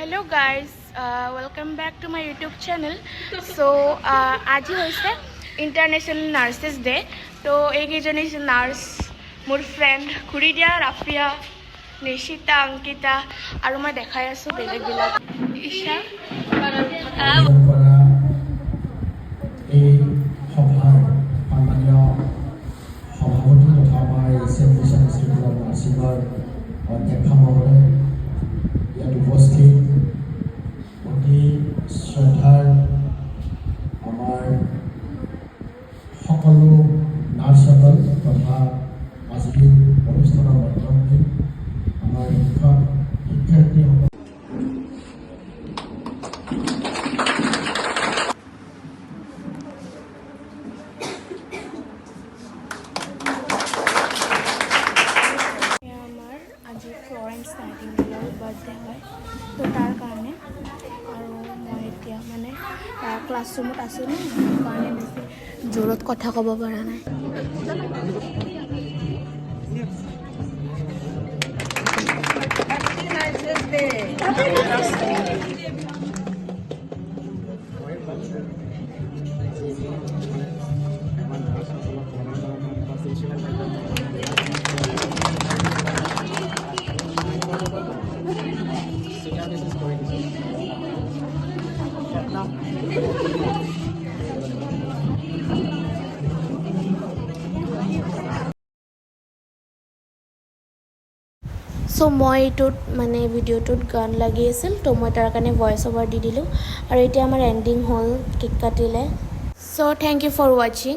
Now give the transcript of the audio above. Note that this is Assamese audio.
Hello guys, welcome back to my YouTube channel. So আজি হৈছে International Nurses Day. তো এইকেইজনী নাৰ্ছ মোৰ ফ্ৰেণ্ড খুৰিদিয়া, ৰাফিয়া, নিশিতা, অংকিতা আৰু মই দেখাই আছোঁ বেলেগ ঈশা। এই সভাৰ সন্মানীয় সভাপতি তথা আমাৰ এছিয়ান মিছন ইনষ্টিটিউট অফ নাৰ্ছিঙৰ অধ্যক্ষ মহোদয়, ইয়াত উপস্থিত অতি শ্ৰদ্ধাৰ আমাৰ সকলো নাৰ্ছসকল তথা আজিৰ অনুষ্ঠানৰ মধ্যমী আমাৰ শিক্ষাৰ্থীসকল। ফ্লৰেন্স নাইটিংগেলৰ বাৰ্থডে হয়, তো তাৰ কাৰণে আৰু মই এতিয়া মানে ক্লাছৰুমত আছোঁ ন, সেইকাৰণে বেছি জোৰত কথা ক'ব পৰা নাই। চ' মই এইটোত মানে ভিডিঅ'টোত গান লাগি আছিল, তো মই তাৰ কাৰণে ভইচ অভাৰ দি দিলোঁ আৰু এতিয়া আমাৰ এণ্ডিং হ'ল, কেক কাটিলে। চ' থেংক ইউ ফৰ ৱাচিং।